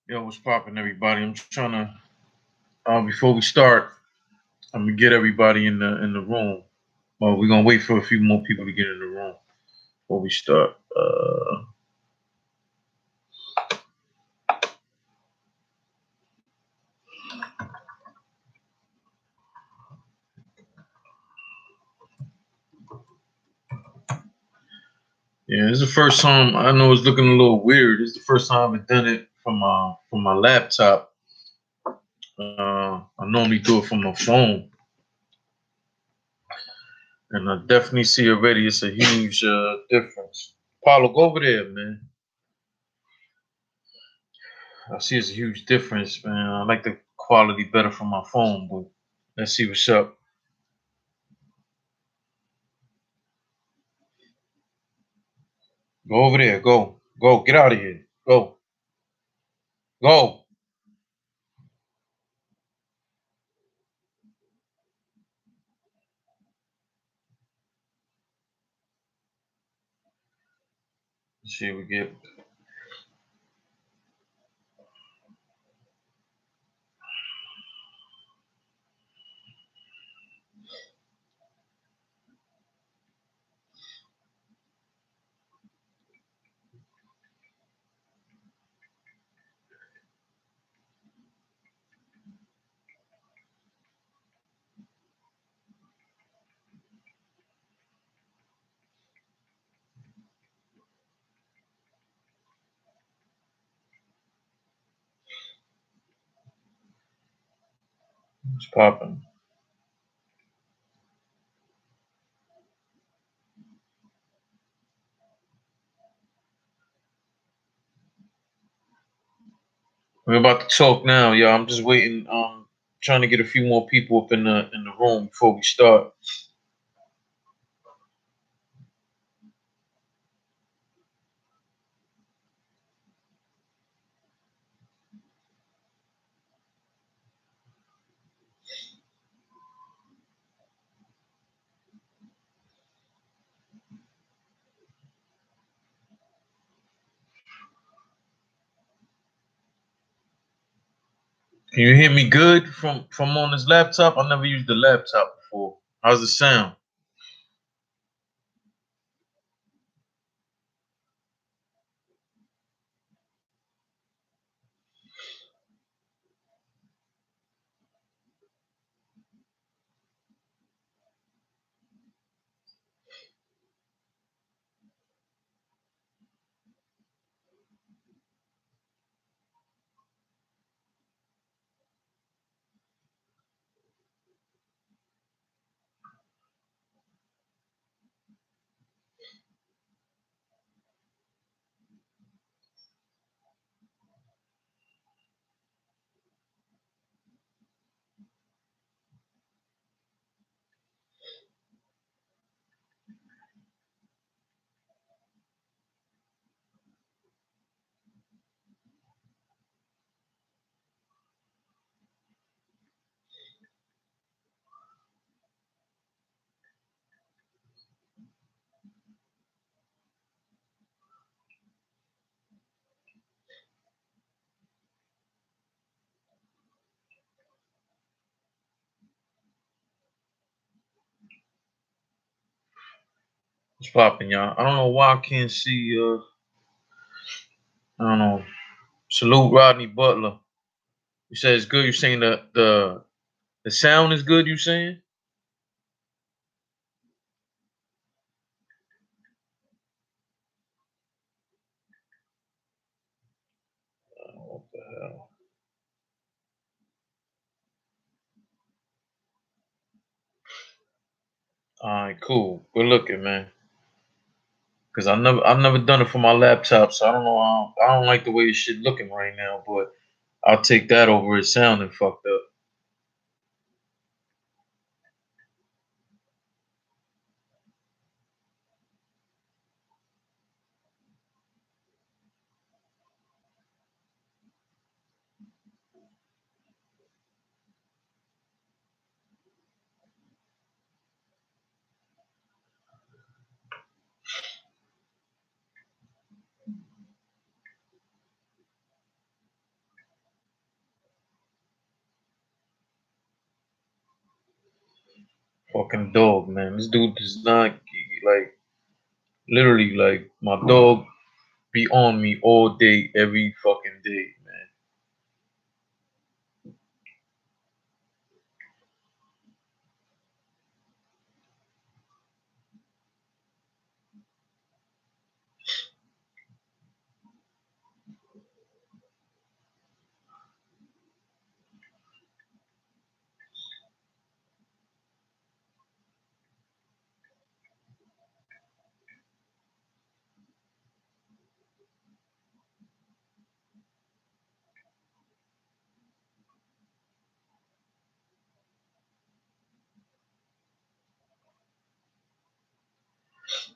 Yo, what's poppin', everybody? I'm trying to before we start, I'm gonna get everybody in the room. Well, we're gonna wait for a few more people to get in the room before we start. Yeah, this is the first time. I know it's looking a little weird. This is the first time I've done it from my laptop. I normally do it from my phone, and I definitely see already it's a huge difference. Paulo, go over there, man. I see it's a huge difference, man. I like the quality better from my phone, but let's see what's up. Go over there. Go. Go. Get out of here. Go. Go. Let's see what we get. It's popping. We're about to talk now, y'all. I'm just waiting. Trying to get a few more people up in the room before we start. Can you hear me good from on this laptop? I never used the laptop before. How's it sound? It's popping, y'all. I don't know why I can't see. I don't know. Salute Rodney Butler. You said it's good. You saying the sound is good? You saying? What the hell? All right, cool. Good looking, man. Cause I've never done it for my laptop, so I don't know. I don't like the way this shit looking right now, but I'll take that over it sounding fucked up. Fucking dog, man. This dude does not like literally like my dog be on me all day, every fucking day, man.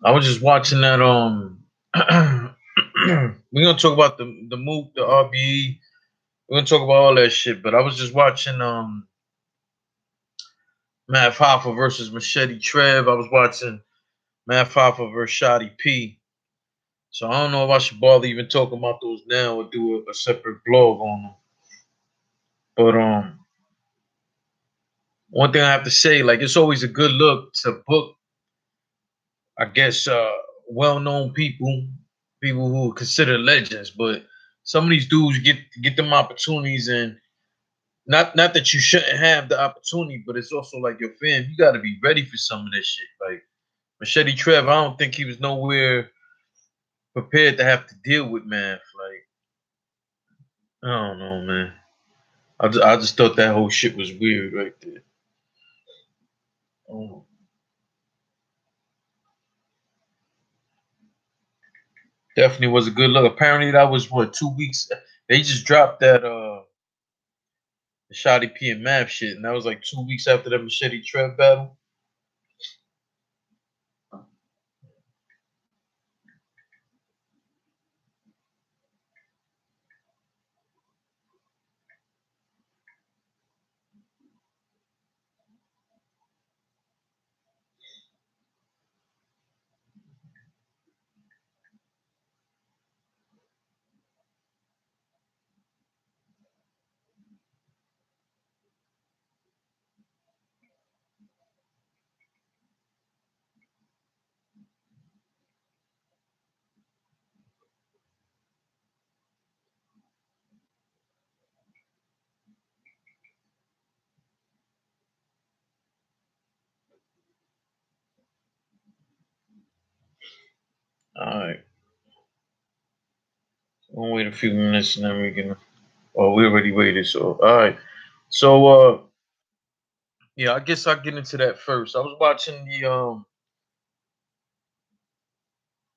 I was just watching that we're gonna talk about the Mook, the RBE. We're gonna talk about all that shit, but I was just watching Matt Hoffa versus Machete Trev. I was watching Matt Hoffa versus Shotti P. So I don't know if I should bother even talking about those now or do a separate blog on them. But one thing I have to say, like it's always a good look to book, I guess, well-known people, people who are considered legends. But some of these dudes get them opportunities, and not that you shouldn't have the opportunity, but it's also like your fam, you got to be ready for some of this shit. Like Machete Trev, I don't think he was nowhere prepared to have to deal with math. Like I don't know, man. I just thought that whole shit was weird right there. Oh, definitely was a good look. Apparently that was what 2 weeks. They just dropped that the Shotti P and Math shit, and that was like 2 weeks after that Machete Trev battle. All right, we'll wait a few minutes and then we can. Oh, we already waited. So all right. So yeah, I guess I'll get into that first. I was watching the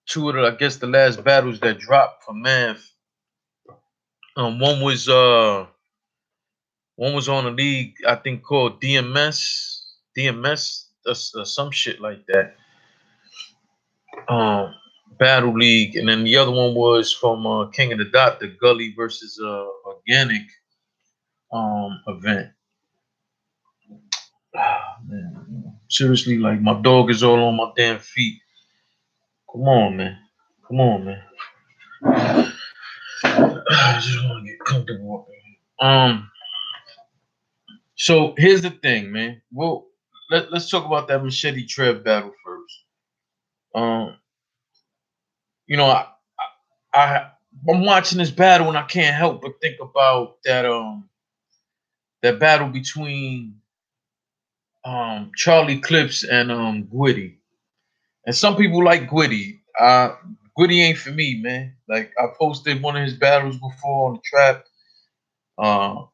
two of the I guess the last battles that dropped for Math. One was one was on a league I think called DMS, some shit like that. Um, Battle League, and then the other one was from King of the Dot, the Gully versus Organic event. Ah, man, seriously, like my dog is all on my damn feet. Come on, man. Come on, man. I just want to get comfortable. So here's the thing, man. Well, let's talk about that Machete Trev battle first. Um, you know, I I'm watching this battle and I can't help but think about that battle between Charlie Clips and Gwitty. And some people like Gwitty. Gwitty ain't for me, man. Like I posted one of his battles before on the trap. Uh,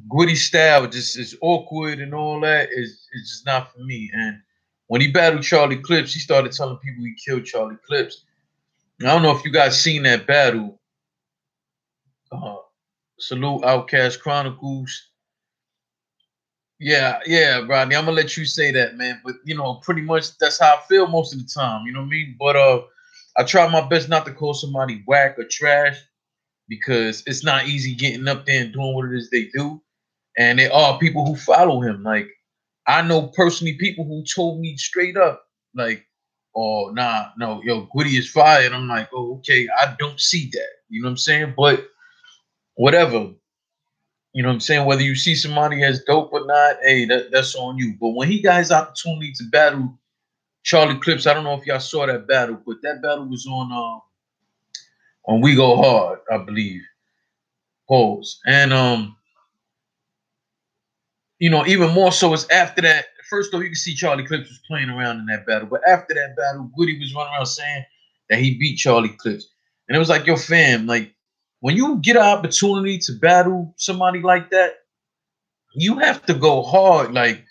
Gwitty style just is awkward and all that is just not for me. And when he battled Charlie Clips, he started telling people he killed Charlie Clips. I don't know if you guys seen that battle. Uh, Salute Outcast Chronicles. Yeah, yeah, Rodney. I'm gonna let you say that, man. But you know, pretty much that's how I feel most of the time. You know what I mean? But I try my best not to call somebody whack or trash because it's not easy getting up there and doing what it is they do. And there are people who follow him. Like I know personally people who told me straight up, like, "Oh, nah, no, yo, Gwitty is fired." I'm like, "Oh, okay, I don't see that." You know what I'm saying? But whatever. You know what I'm saying? Whether you see somebody as dope or whatnot, hey, that's on you. But when he got his opportunity to battle Charlie Clips, I don't know if y'all saw that battle, but that battle was on We Go Hard, I believe. Pause. And you know, even more so is after that. First off, you can see Charlie Clips was playing around in that battle, but after that battle, Goody was running around saying that he beat Charlie Clips, and it was like, yo, fam, like when you get an opportunity to battle somebody like that, you have to go hard. Like,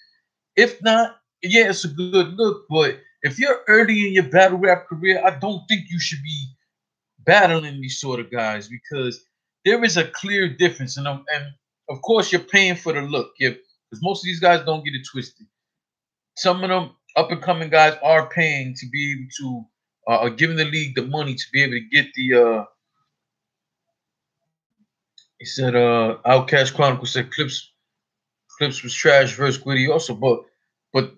if not, yeah, it's a good look, but if you're early in your battle rap career, I don't think you should be battling these sort of guys because there is a clear difference, and of course you're paying for the look, yeah, because most of these guys don't get it twisted. Some of them up and coming guys are paying to be able to, giving the league the money to be able to get the. He said, Outcast Chronicles said Clips was trash versus Gritty also, but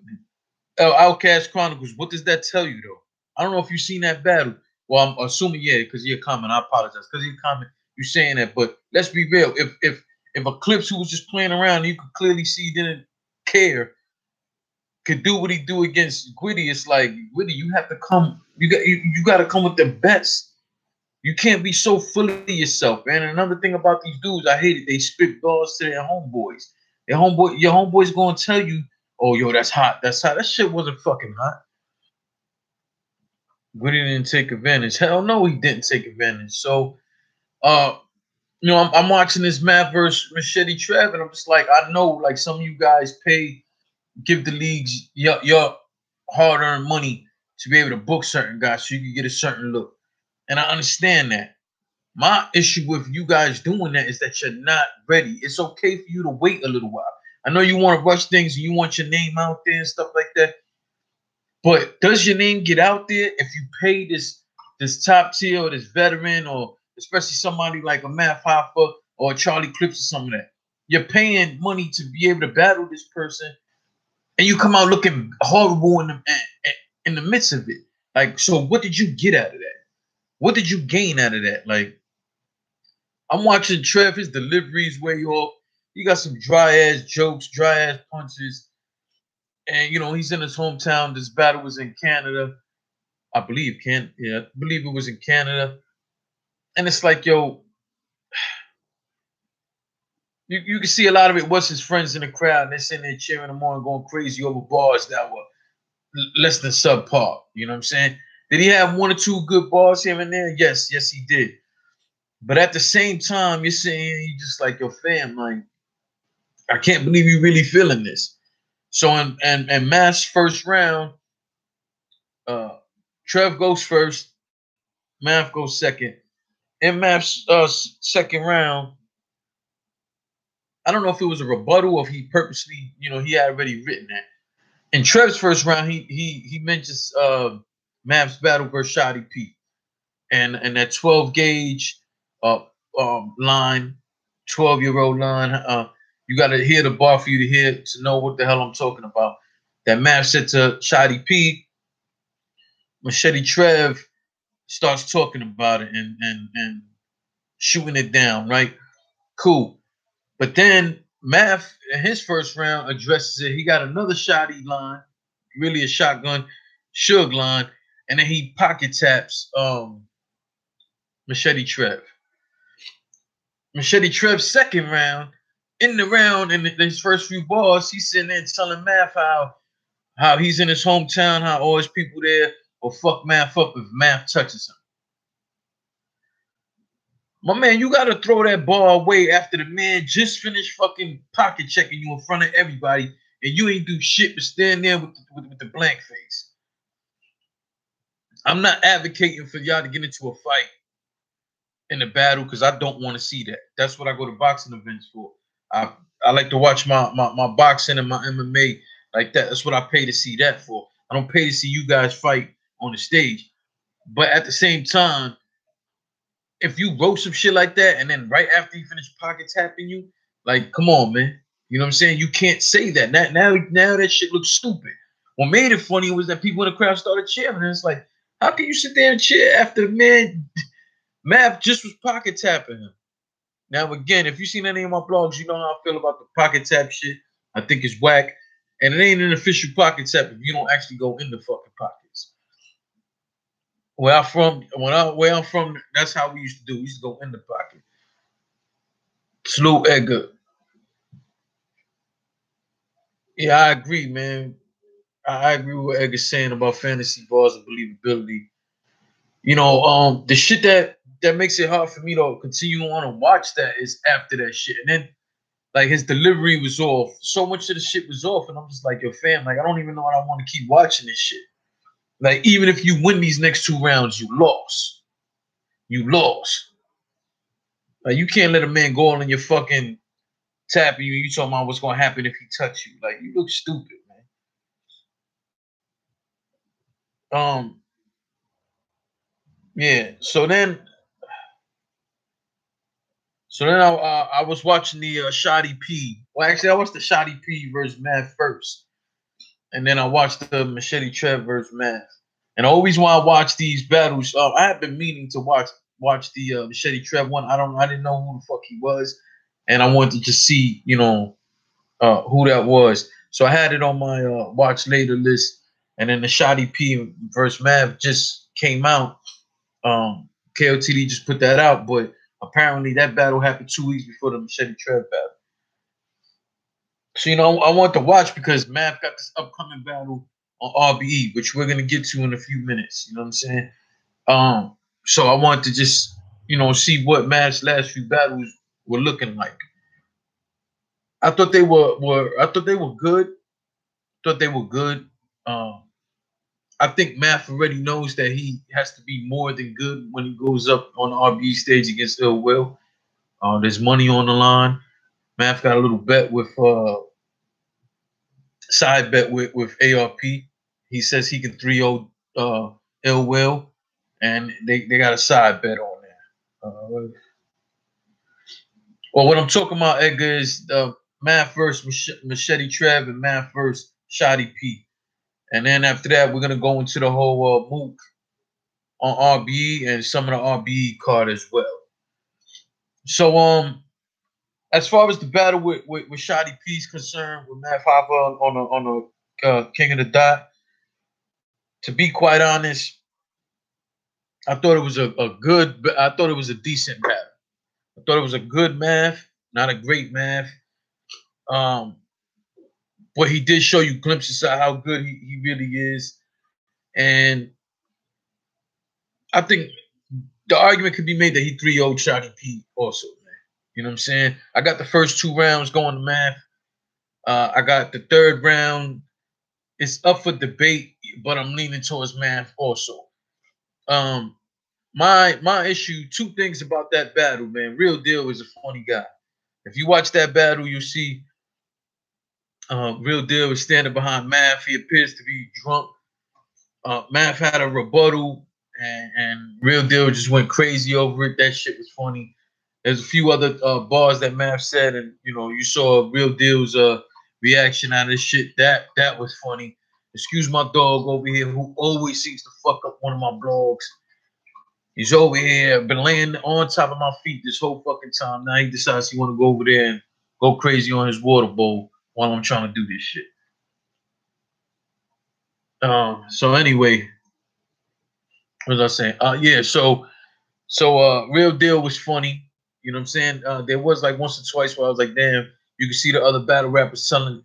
Outcast Chronicles, what does that tell you though? I don't know if you've seen that battle. Well, I'm assuming yeah, because you're a comment. I apologize because you're a comment. You're saying that, but let's be real. If a Clips who was just playing around, you could clearly see he didn't care, could do what he do against Gwitty, it's like Gwitty, you have to come. You got to come with the best. You can't be so full of yourself, man. And another thing about these dudes, I hate it. They spit balls to their homeboys. Your homeboy's gonna tell you, "Oh, yo, that's hot. That's hot." That shit wasn't fucking hot. Gwitty didn't take advantage. Hell no, he didn't take advantage. So, uh, you know, I'm watching this Matt versus Machete Trev, and I'm just like, I know, like some of you guys give the leagues your hard-earned money to be able to book certain guys so you can get a certain look. And I understand that. My issue with you guys doing that is that you're not ready. It's okay for you to wait a little while. I know you want to rush things and you want your name out there and stuff like that. But does your name get out there if you pay this top tier or this veteran or especially somebody like a Matt Hoffa or Charlie Clips or some of that? You're paying money to be able to battle this person and you come out looking horrible in the midst of it. Like, so what did you get out of that? What did you gain out of that? Like, I'm watching Trev, his deliveries way off. He got some dry ass jokes, dry ass punches. And you know, he's in his hometown. This battle was in Canada. I believe I believe it was in Canada. And it's like, yo, you can see a lot of it was his friends in the crowd, and they're sitting there cheering him on, going crazy over bars that were less than subpar. You know what I'm saying? Did he have one or two good bars here and there? Yes, he did. But at the same time, you're saying you just like your fam, like, I can't believe you really feeling this. So in Matt's first round, Trev goes first, Math goes second. In Math's second round, I don't know if it was a rebuttal or if he purposely, you know, he had already written that. In Trev's first round, he mentions Math's battle versus Shotti P. And that 12 gauge line, 12-year-old line, you got to hear the bar for you to hear to know what the hell I'm talking about. That Math said to Shotti P, Machete Trev starts talking about it and shooting it down, right? Cool. But then Math in his first round addresses it. He got another Shotti line, really a shotgun, Suge line, and then he pocket taps Machete Trev. Machete Trev's second round, in the round, in his first few bars, he's sitting there telling Math how he's in his hometown, how all his people there will fuck Math up if Math touches him. My man, you gotta throw that ball away after the man just finished fucking pocket checking you in front of everybody, and you ain't do shit but stand there with the blank face. I'm not advocating for y'all to get into a fight in the battle because I don't want to see that. That's what I go to boxing events for. I like to watch my boxing and my MMA like that. That's what I pay to see that for. I don't pay to see you guys fight on the stage. But at the same time, if you wrote some shit like that and then right after you finish pocket tapping you, like, come on, man. You know what I'm saying? You can't say that. Now that shit looks stupid. What made it funny was that people in the crowd started cheering. And it's like, how can you sit there and cheer after the man Math just was pocket tapping him? Now, again, if you've seen any of my blogs, you know how I feel about the pocket tap shit. I think it's whack. And it ain't an official pocket tap if you don't actually go in the fucking pockets. Where I'm from, that's how we used to do. We used to go in the pocket. Salute Edgar. Yeah, I agree, man. I agree with what Edgar's saying about fantasy balls and believability. You know, the shit that makes it hard for me to continue on and watch that is after that shit. And then like his delivery was off. So much of the shit was off. And I'm just like, yo, fam, like I don't even know what I want to keep watching this shit. Like, even if you win these next 2 rounds, you lost. You lost. Like, you can't let a man go on your fucking tapping you. You talking about what's gonna happen if he touch you. Like, you look stupid, man. Yeah. So then I was watching the Shotti P. Well, actually, I watched the Shotti P versus Math first, and then I watched the Machete Trev versus Math. And I always want to watch these battles. I have been meaning to watch the Machete Trev one. I didn't know who the fuck he was, and I wanted to just see, who that was. So I had it on my watch later list, and then the Shotti P versus Mav just came out. KOTD just put that out, but apparently that battle happened 2 weeks before the Machete Trev battle. So I want to watch because Mav got this upcoming battle on RBE, which we're gonna get to in a few minutes. You know what I'm saying? So I want to just see what Mav's last few battles were looking like. I thought they were good. Thought they were good. I think Math already knows that he has to be more than good when he goes up on the RBE stage against Ill Will. There's money on the line. Math got a little bet with side bet with ARP. He says he can 3-0 Ill Will, and they got a side bet on there. Well, what I'm talking about, Edgar, is Math versus Machete Trev and Math versus Shotti P. And then after that, we're gonna go into the whole Mook on RBE and some of the RBE card as well. So as far as the battle with Shotti P is concerned, with Matt Hoffa on the King of the Dot, to be quite honest, I thought it was I thought it was a decent battle. I thought it was a good math, not a great math. But he did show you glimpses of how good he really is. And I think the argument could be made that he 3-0'd Shotti P also, man. You know what I'm saying? I got the first 2 rounds going to math. I got the 3rd round. It's up for debate, but I'm leaning towards math also. My issue, 2 things about that battle, man. Real Deal is a funny guy. If you watch that battle, you see Real Deal is standing behind Math. He appears to be drunk. Math had a rebuttal, and Real Deal just went crazy over it. That shit was funny. There's a few other bars that Math said, and you saw Real Deal's reaction out of this shit. That was funny. Excuse my dog over here, who always seems to fuck up one of my blogs. He's over here, been laying on top of my feet this whole fucking time. Now he decides he want to go over there and go crazy on his water bowl while I'm trying to do this shit. So anyway, what was I saying? Yeah, so Real Deal was funny. You know what I'm saying? There was like once or twice where I was like, damn, you can see the other battle rappers telling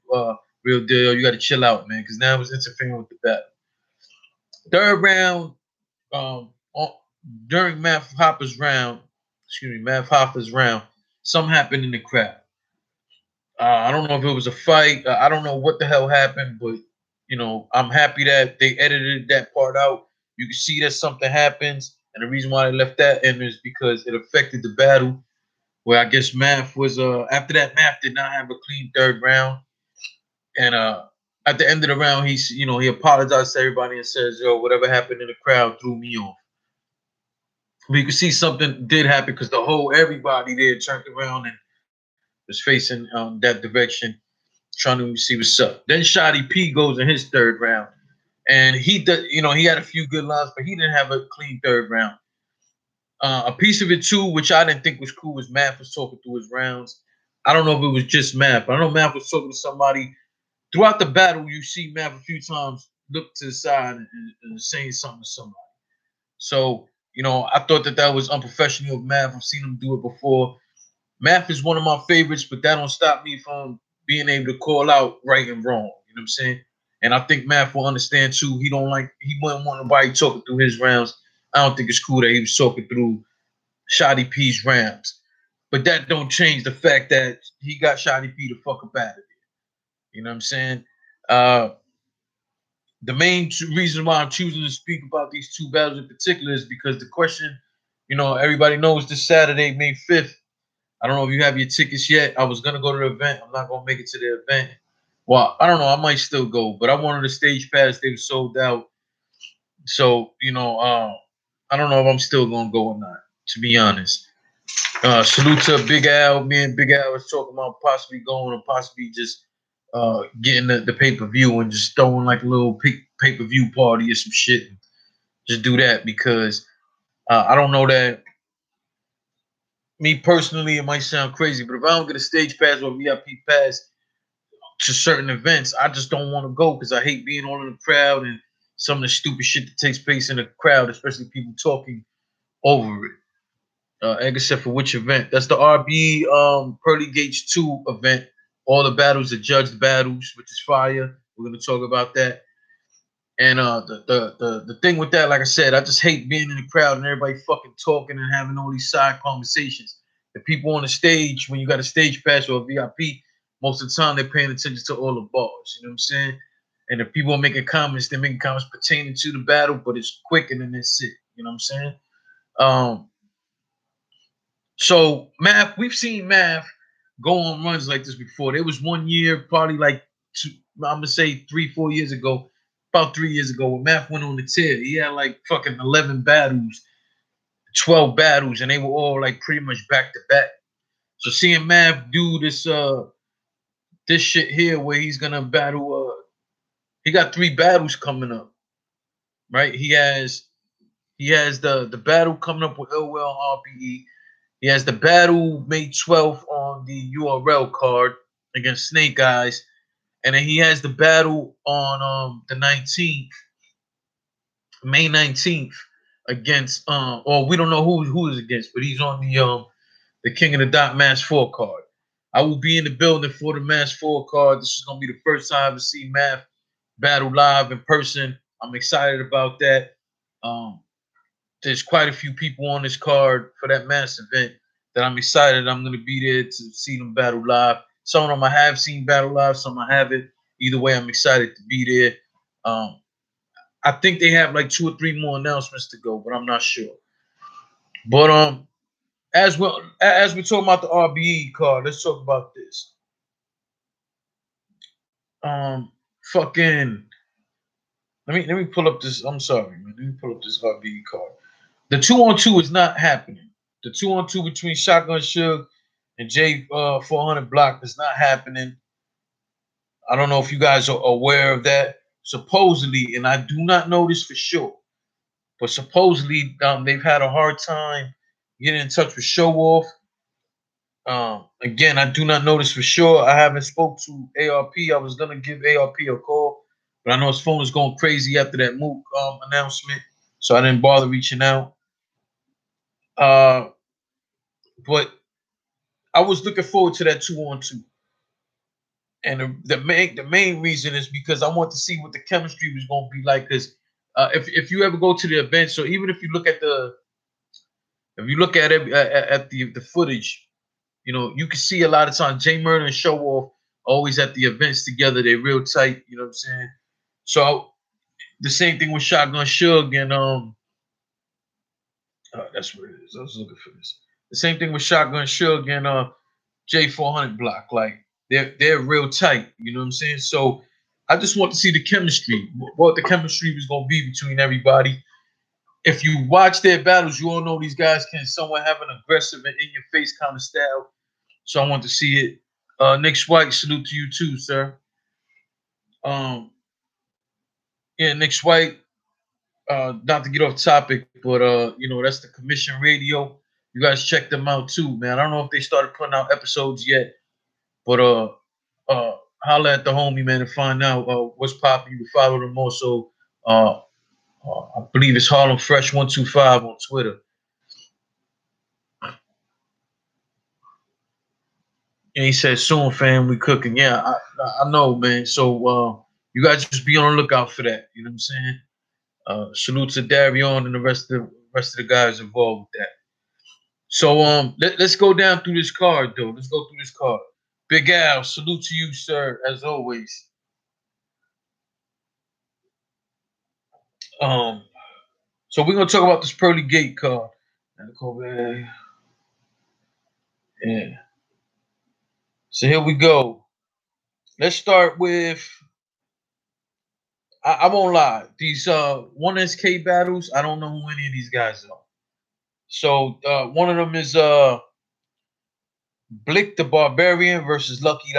Real Deal, you got to chill out, man, because now it's interfering with the battle. 3rd round, during Math Hoffa's round, something happened in the crowd. I don't know if it was a fight. I don't know what the hell happened, but I'm happy that they edited that part out. You can see that something happens, and the reason why they left that in is because it affected the battle. Where I guess Math was after that, Math did not have a clean 3rd round, and at the end of the round, he apologized to everybody and says, "Yo, whatever happened in the crowd threw me off." But you can see something did happen because everybody there turned around and was facing that direction, trying to see what's up. Then Shotti P goes in his 3rd round, and he had a few good lines, but he didn't have a clean 3rd round. A piece of it too, which I didn't think was cool, was Math was talking through his rounds. I don't know if it was just Math. I know Math was talking to somebody throughout the battle. You see Math a few times look to the side and saying something to somebody. So, you know, I thought that was unprofessional of Math. I've seen him do it before. Math is one of my favorites, but that don't stop me from being able to call out right and wrong. You know what I'm saying? And I think Math will understand too. He wouldn't want nobody talking through his rounds. I don't think it's cool that he was talking through Shotti P's rounds. But that don't change the fact that he got Shotti P the fuck up out of it. You know what I'm saying? The main reason why I'm choosing to speak about these two battles in particular is because the question, you know, everybody knows this Saturday, May 5th. I don't know if you have your tickets yet. I was gonna go to the event. I'm not gonna make it to the event. Well, I don't know. I might still go, but I wanted a stage pass. They were sold out. So, you know, I don't know if I'm still gonna go or not, to be honest. Salute to Big Al. Me and Big Al was talking about possibly going or possibly just getting the pay-per-view and just throwing like a little pay-per-view party or some shit. Just do that because I don't know that. Me personally, it might sound crazy, but if I don't get a stage pass or VIP pass to certain events, I just don't want to go because I hate being all in the crowd and some of the stupid shit that takes place in the crowd, especially people talking over it. Except for which event? That's the RBE Pearly Gates 2 event. All the battles are judged battles, which is fire. We're gonna talk about that. And the thing with that, like I said, I just hate being in the crowd and everybody fucking talking and having all these side conversations. The people on the stage, when you got a stage pass or a VIP, most of the time they're paying attention to all the bars. You know what I'm saying? And if people are making comments, they're making comments pertaining to the battle, but it's quick and then that's it. You know what I'm saying? So Math, we've seen Math go on runs like this before. There was one year, probably like I'm gonna say 3-4 years ago, about 3 years ago, when Math went on the tear. He had like fucking 11 battles, 12 battles, and they were all like pretty much back to back. So seeing Math do this shit here where he's gonna battle he got 3 battles coming up, right? He has the battle coming up with LL RBE. He has the battle May 12th on the URL card against Snake Eyes. And then he has the battle on the 19th, May 19th, against or we don't know who is against, but he's on the King of the Dot Match 4 card. I will be in the building for the Match 4 card. This is gonna be the first time to see Math battle live in person. I'm excited about that. There's quite a few people on this card for that mass event that I'm excited. I'm going to be there to see them battle live. Some of them I have seen battle live, some I haven't. Either way, I'm excited to be there. I think they have like 2 or 3 more announcements to go, but I'm not sure. But as we're talking about the RBE card, let's talk about this. Fucking. Let me pull up this. I'm sorry, man. Let me pull up this RBE card. The 2-on-2 is not happening. The 2-on-2 between Shotgun Suge and J400 Block is not happening. I don't know if you guys are aware of that. Supposedly, and I do not know this for sure, but supposedly they've had a hard time getting in touch with Show Off. Again, I do not know this for sure. I haven't spoke to ARP. I was gonna give ARP a call, but I know his phone is going crazy after that Mook announcement, so I didn't bother reaching out. But I was looking forward to that 2-on-2. And the main reason is because I want to see what the chemistry was going to be like. Because if you ever go to the event, so even if you look at the footage, you know, you can see a lot of times Jay Murda and Show Off always at the events together. They're real tight. You know what I'm saying? So the same thing with Shotgun Suge and that's what it is. I was looking for this. The same thing with Shotgun Suge and J400 Block. Like they're real tight. You know what I'm saying? So I just want to see the chemistry. What the chemistry was gonna be between everybody. If you watch their battles, you all know these guys can somewhat have an aggressive and in your face kind of style. So I want to see it. Nick White, salute to you too, sir. Yeah, Nick White. Not to get off topic, but you know, that's the Commission Radio. You guys check them out too, man. I don't know if they started putting out episodes yet, But holla at the homie, man, and find out what's popping. You can follow them also. I believe it's Harlem Fresh 125 on Twitter. And he said, soon, fam, we cooking. Yeah, I know, man. So you guys just be on the lookout for that. You know what I'm saying? Salute to Darion and the rest of the guys involved with that. So let's go down through this card, though. Let's go through this card. Big Al, salute to you, sir, as always. So we're gonna talk about this Pearly Gate card. Yeah. So here we go. Let's start with. I won't lie. These 1SK battles, I don't know who any of these guys are. So one of them is Blick the Barbarian versus Lucky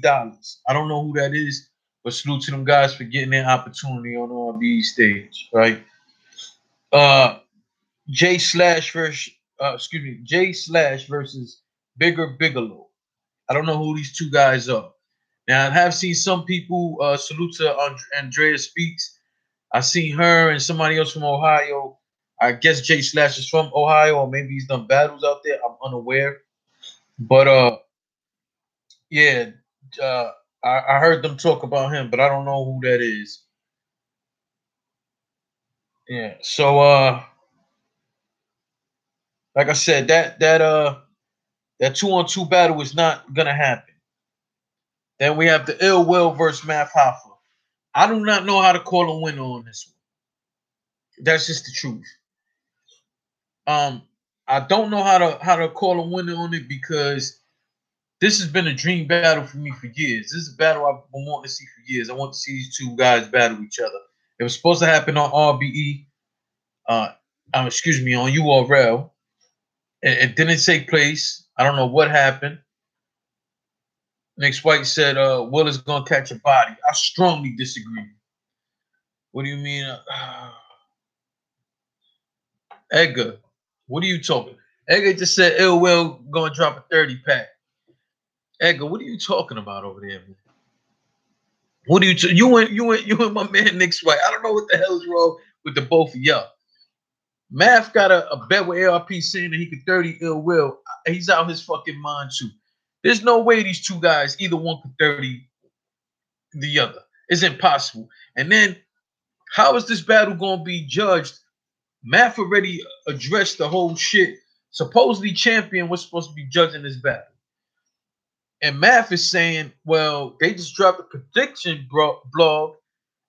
Dollars. I don't know who that is, but salute to them guys for getting their opportunity on the RBE stage, right? J Slash versus Bigger Bigelow. I don't know who these two guys are. Now I have seen some people salute to Andrea Speaks. I've seen her and somebody else from Ohio. I guess J Slash is from Ohio, or maybe he's done battles out there. I'm unaware. But yeah, I heard them talk about him, but I don't know who that is. Yeah. So like I said, that 2-on-2 battle is not gonna happen. Then we have the Ill Will versus Math Hoffa. I do not know how to call a winner on this one. That's just the truth. I don't know how to call a winner on it because this has been a dream battle for me for years. This is a battle I've been wanting to see for years. I want to see these two guys battle each other. It was supposed to happen on RBE, on URL. It didn't take place. I don't know what happened. Nick White said, Will is going to catch a body. I strongly disagree. What do you mean? Edgar, what are you talking? Edgar just said Ill Will going to drop a 30 pack. Edgar, what are you talking about over there, man? What do you and my man Nick White? I don't know what the hell is wrong with the both of y'all. Math got a bet with ARP saying that he could 30 Ill Will. He's out his fucking mind too. There's no way these two guys, either one could 30 the other. It's impossible. And then how is this battle going to be judged? Math already addressed the whole shit. Supposedly Champion was supposed to be judging this battle. And Math is saying, well, they just dropped a prediction blog,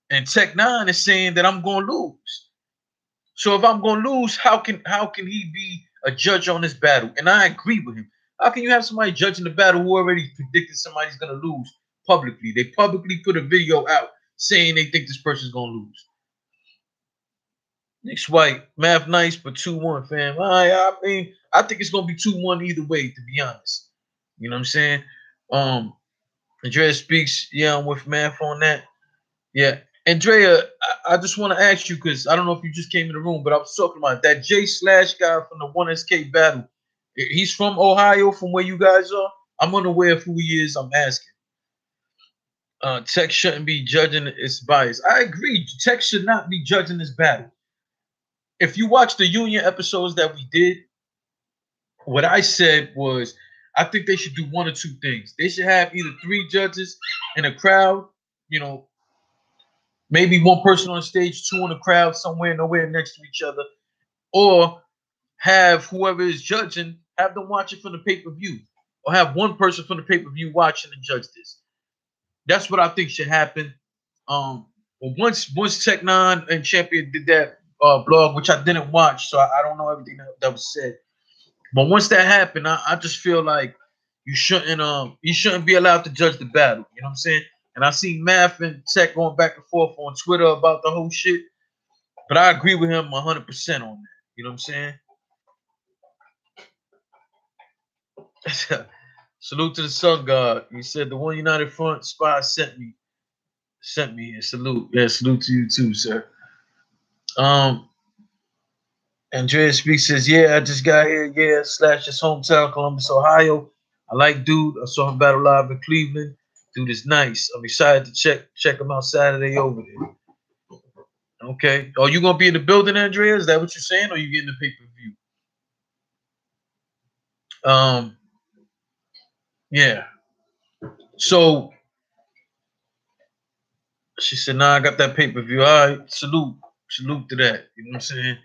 and Tech Nine is saying that I'm going to lose. So if I'm going to lose, how can he be a judge on this battle? And I agree with him. How can you have somebody judging the battle who already predicted somebody's going to lose publicly? They publicly put a video out saying they think this person's going to lose. Nick White, Math nice, but 2-1, fam. I mean, I think it's going to be 2-1 either way, to be honest. You know what I'm saying? Andrea Speaks, yeah, I'm with Math on that. Yeah. Andrea, I just want to ask you, because I don't know if you just came in the room, but I was talking about that J Slash guy from the 1SK battle. He's from Ohio, from where you guys are. I'm unaware of who he is. I'm asking. Tech shouldn't be judging its bias. I agree. Tech should not be judging this battle. If you watch the Union episodes that we did, what I said was, I think they should do one or two things. They should have either 3 judges in a crowd, you know, maybe one person on stage, 2 in the crowd, somewhere nowhere next to each other, or have whoever is judging, have them watch it from the pay-per-view, or have one person from the pay-per-view watching and judge this. That's what I think should happen. Well, once Tech Nine and Champion did that blog, which I didn't watch, so I don't know everything that was said. But once that happened, I just feel like you shouldn't be allowed to judge the battle. You know what I'm saying? And I see Math and Tech going back and forth on Twitter about the whole shit. But I agree with him 100% on that. You know what I'm saying? Salute to the Sun God. He said the One United Front spy sent me here. Salute. Yeah, salute to you too, sir. Andrea Speaks says, yeah, I just got here. Yeah, Slash his hometown, Columbus, Ohio. I like dude. I saw him battle live in Cleveland. Dude is nice. I'm excited to check him out Saturday over there. Okay. Oh, you gonna be in the building, Andrea? Is that what you're saying, or you getting the pay-per-view? Yeah. So she said, "Nah, I got that pay-per-view. All right, salute to that. You know what I'm saying?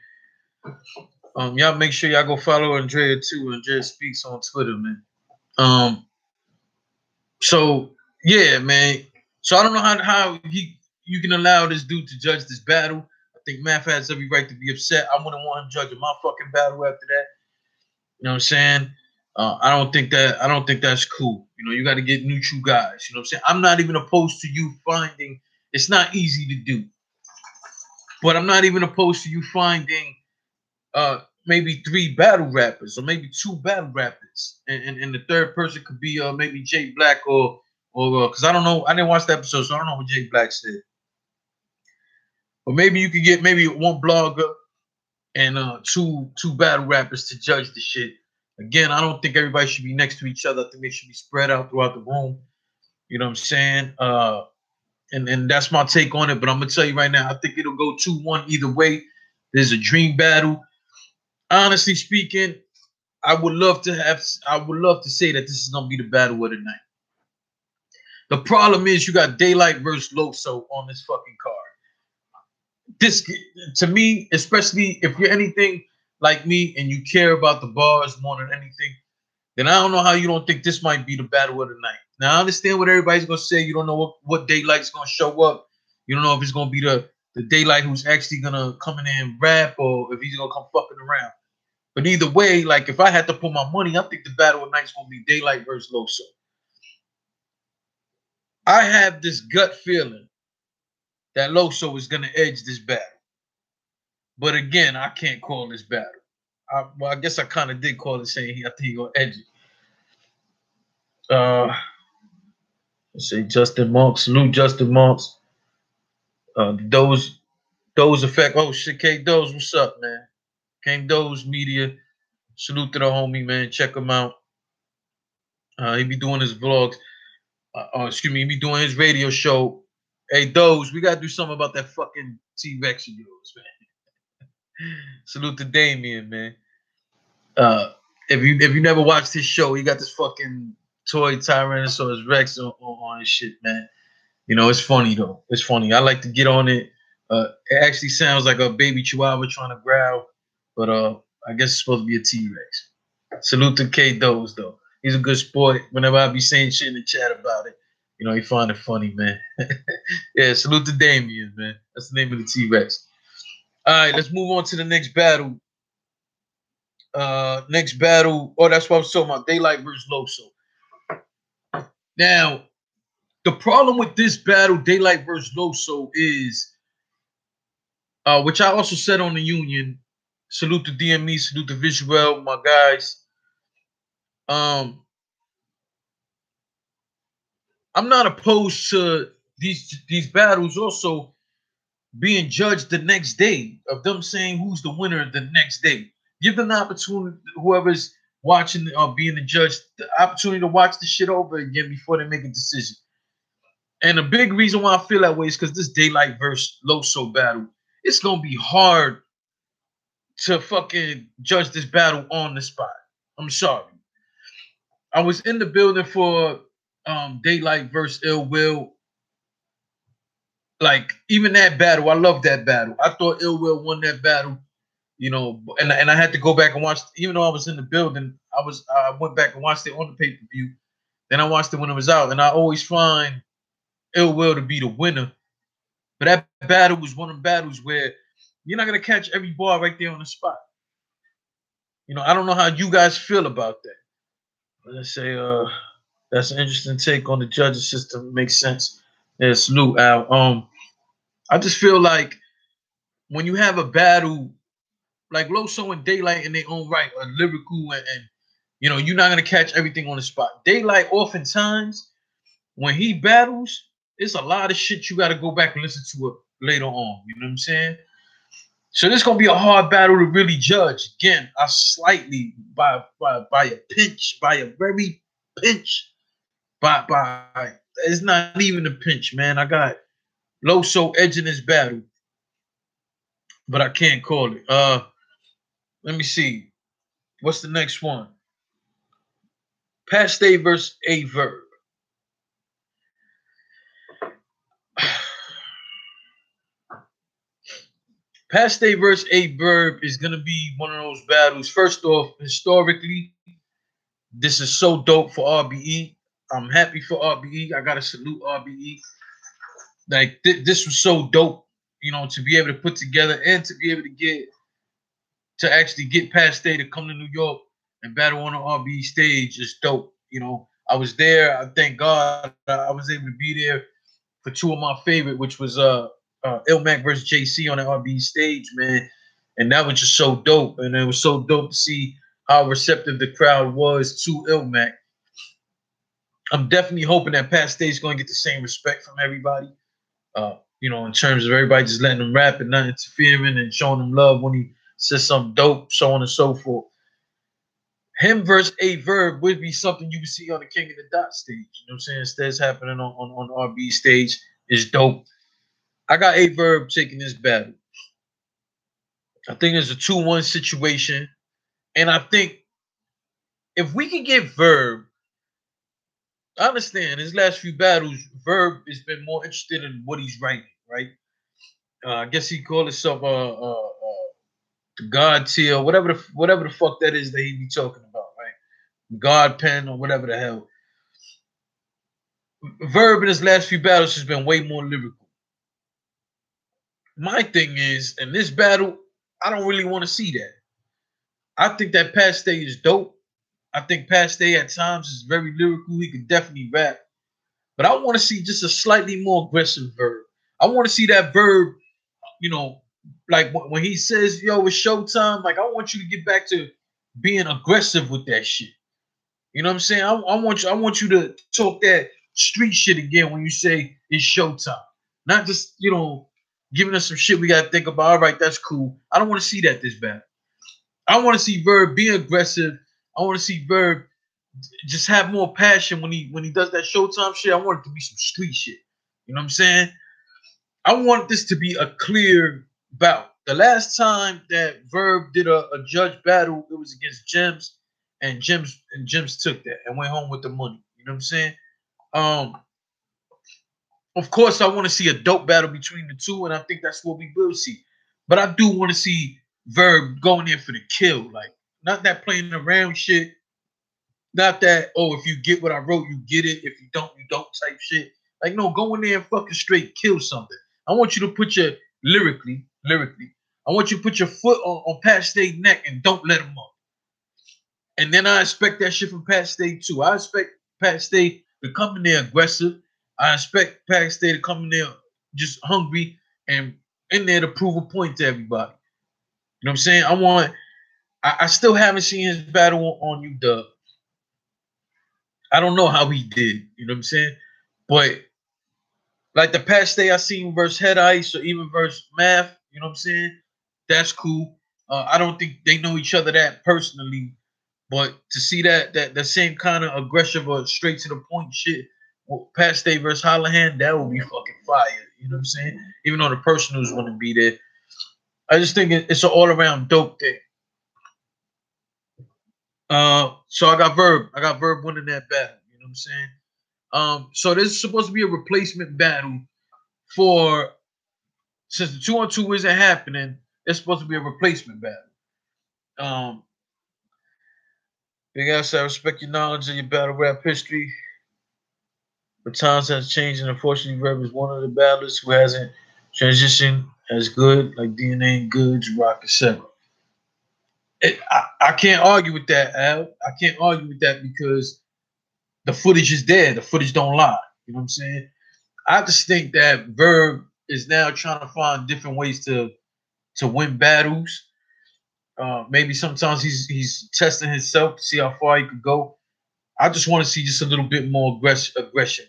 Y'all make sure y'all go follow Andrea too. Andrea Speaks on Twitter, man. So yeah, man. So I don't know how you can allow this dude to judge this battle. I think Math has every right to be upset. I wouldn't want him judging my fucking battle after that. You know what I'm saying? I don't think that's cool. You know, you got to get neutral guys. You know what I'm saying? I'm not even opposed to you finding. It's not easy to do, but I'm not even opposed to you finding maybe 3 battle rappers or maybe 2 battle rappers, and the third person could be maybe Jay Black or because I don't know, I didn't watch the episode, so I don't know what Jay Black said. But maybe you could get maybe 1 blogger and two battle rappers to judge the shit. Again, I don't think everybody should be next to each other. I think they should be spread out throughout the room. You know what I'm saying? And that's my take on it. But I'm gonna tell you right now, I think it'll go 2-1 either way. There's a dream battle. Honestly speaking, I would love to say that this is gonna be the battle of the night. The problem is you got Daylight versus Loso on this fucking card. This, to me, especially if you're anything like me and you care about the bars more than anything, then I don't know how you don't think this might be the battle of the night. Now I understand what everybody's gonna say. You don't know what Daylight's gonna show up. You don't know if it's gonna be the Daylight who's actually gonna come in and rap, or if he's gonna come fucking around. But either way, like if I had to put my money, I think the battle of the night's gonna be Daylight versus Loso. I have this gut feeling that Loso is gonna edge this battle. But again, I can't call this battle. I guess I kind of did call it, saying I think he's gonna edge it. Let's say Justin Monks, salute Justin Monks. Those effect. Oh shit, K Doze, what's up, man? K Doze Media, salute to the homie, man. Check him out. He be doing his vlogs. Excuse me, he be doing his radio show. Hey Doze, we gotta do something about that fucking T-Rex of yours, man. Salute to Damien, man. If you never watched his show, he got this fucking toy Tyrannosaurus Rex on his shit, man. You know, it's funny though. It's funny. I like to get on it. It actually sounds like a baby chihuahua trying to growl, but I guess it's supposed to be a T-Rex. Salute to K Doze though. He's a good sport. Whenever I be saying shit in the chat about it, you know, he find it funny, man. Yeah, salute to Damien, man. That's the name of the T-Rex. All right, let's move on to the next battle. Oh, that's what I was talking about. Daylight versus Loso. Now, the problem with this battle, Daylight versus Loso, is which I also said on the Union. Salute to DME, salute to Visual, my guys. I'm not opposed to these battles also being judged the next day, of them saying who's the winner the next day. Give them the opportunity, whoever's watching or being the judge, the opportunity to watch the shit over again before they make a decision. And a big reason why I feel that way is because this Daylight versus Loso battle, it's gonna be hard to fucking judge this battle on the spot. I'm sorry. I was in the building for Daylight versus Ill Will. Like, even that battle, I love that battle. I thought Ill Will won that battle, you know, and I had to go back and watch, even though I was in the building, I went back and watched it on the pay-per-view. Then I watched it when it was out, and I always find Ill Will to be the winner. But that battle was one of the battles where you're not gonna catch every bar right there on the spot. You know, I don't know how you guys feel about that. Let's say that's an interesting take on the judging system. Makes sense. Yeah, salute, Al. I just feel like when you have a battle like Loso and Daylight in their own right are lyrical, and you know, you're not gonna catch everything on the spot. Daylight, oftentimes, when he battles, it's a lot of shit you gotta go back and listen to it later on. You know what I'm saying? So this is gonna be a hard battle to really judge. Again, I slightly by a pinch, by a very pinch. By it's not even a pinch, man. I got Loso edging this battle, but I can't call it. Let me see. What's the next one? Paste versus A Verb. Paste versus A Verb is gonna be one of those battles. First off, historically, this is so dope for RBE. I'm happy for RBE. I gotta salute RBE. Like this was so dope, you know, to be able to put together and to be able to actually get Paste to come to New York and battle on the RBE stage is dope. You know, I was there. I thank God I was able to be there for two of my favorite, which was Ilmac versus JC on the RBE stage, man. And that was just so dope. And it was so dope to see how receptive the crowd was to Ilmac. I'm definitely hoping that Pat State's going to get the same respect from everybody. You know, in terms of everybody just letting him rap and not interfering and showing him love when he says something dope, so on and so forth. Him versus A Verb would be something you would see on the King of the Dot stage. You know what I'm saying? Instead, happening on RB stage is dope. I got A Verb taking this battle. I think it's a 2-1 situation. And I think if we could get Verb, I understand his last few battles, Verb has been more interested in what he's writing, right? I guess he called himself the God tier, whatever the fuck that is that he be talking about, right? God pen or whatever the hell. Verb in his last few battles has been way more lyrical. My thing is, in this battle, I don't really want to see that. I think that Paste is dope. I think Paste at times is very lyrical. He could definitely rap. But I want to see just a slightly more aggressive Verb. I want to see that Verb, you know, like when he says, yo, it's showtime, like I want you to get back to being aggressive with that shit. You know what I'm saying? I want you to talk that street shit again when you say it's showtime. Not just, you know, giving us some shit we gotta think about. All right, that's cool. I don't want to see that this bad. I want to see Verb be aggressive. I want to see Verb just have more passion when he does that showtime shit. I want it to be some street shit. You know what I'm saying? I want this to be a clear bout. The last time that Verb did a judge battle, it was against Gems, and Gems took that and went home with the money. You know what I'm saying? Um, of course, I want to see a dope battle between the two, and I think that's what we will see. But I do want to see Verb going in for the kill, like not that playing around shit, not that if you get what I wrote, you get it. If you don't type shit. Like no, go in there and fucking straight kill something. I want you to put your lyrically. I want you to put your foot on Pat Stay's neck and don't let him up. And then I expect that shit from Pat Stay too. I expect Pat Stay to come in there aggressive. I expect Pat Stay to come in there just hungry and in there to prove a point to everybody. You know what I'm saying? I still haven't seen his battle on UW. I don't know how he did. You know what I'm saying? But like the past day I seen versus Head Ice or even versus Math, you know what I'm saying? That's cool. I don't think they know each other that personally, but to see that the same kind of aggressive or straight to the point shit, past day versus Hollahan, that would be fucking fire. You know what I'm saying? Even though the personals wouldn't be there, I just think it's an all around dope thing. So I got Verb. I got Verb winning that battle. You know what I'm saying? So this is supposed to be a replacement battle for since the 2-on-2 isn't happening, it's supposed to be a replacement battle. Big ass, I respect your knowledge of your battle rap history. But times has changed, and unfortunately, Verb is one of the battlers who hasn't transitioned as good, like DNA and Goods, Rock, etc. I can't argue with that, Al. I can't argue with that because the footage is there. The footage don't lie. You know what I'm saying? I just think that Verb is now trying to find different ways to win battles. Maybe sometimes he's testing himself to see how far he could go. I just want to see just a little bit more aggression.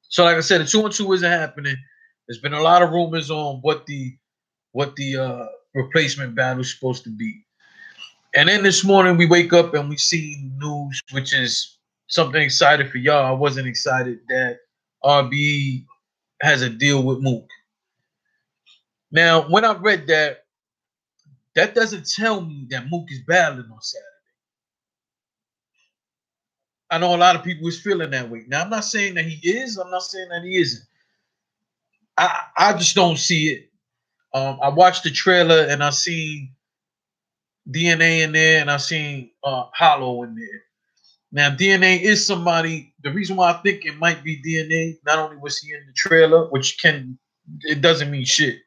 So, like I said, the 2-on-2 isn't happening. There's been a lot of rumors on what the replacement battle is supposed to be, And then this morning we wake up and we see news, which is something excited for y'all. I wasn't excited that RBE has a deal with Mook. Now, when I read that, that doesn't tell me that Mook is battling on Saturday. I know a lot of people is feeling that way. Now, I'm not saying that he is. I'm not saying that he isn't. I just don't see it. I watched the trailer and I seen DNA in there and I seen Hollow in there. Now, DNA is somebody. The reason why I think it might be DNA, not only was he in the trailer, it doesn't mean shit.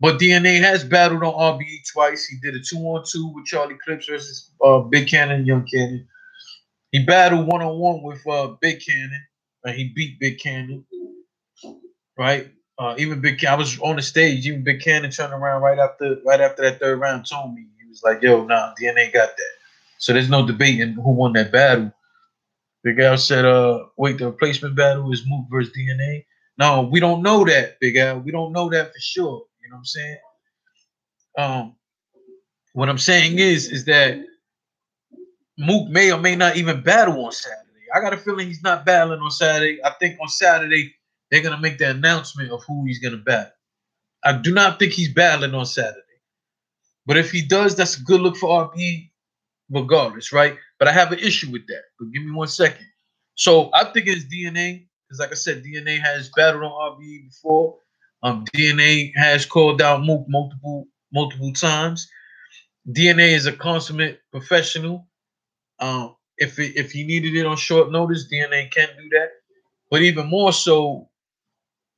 But DNA has battled on RBE twice. He did a 2-on-2 with Charlie Clips versus Big Cannon, Young Cannon. He battled 1-on-1 with Big Cannon, and he beat Big Cannon. Right? Even I was on the stage. Even Big Cannon turned around right after that third round. Told me he was like, "Yo, nah, DNA got that." So there's no debating who won that battle. Big Al said, wait, the replacement battle is Mook versus DNA. No, we don't know that, Big Al. We don't know that for sure. You know what I'm saying? What I'm saying is that Mook may or may not even battle on Saturday. I got a feeling he's not battling on Saturday. I think on Saturday they're gonna make the announcement of who he's gonna battle. I do not think he's battling on Saturday. But if he does, that's a good look for RBE regardless, right? But I have an issue with that. But give me 1 second. So I think it's DNA, because like I said, DNA has battled on RBE before. DNA has called out Mook multiple times. DNA is a consummate professional. If he needed it on short notice, DNA can do that. But even more so,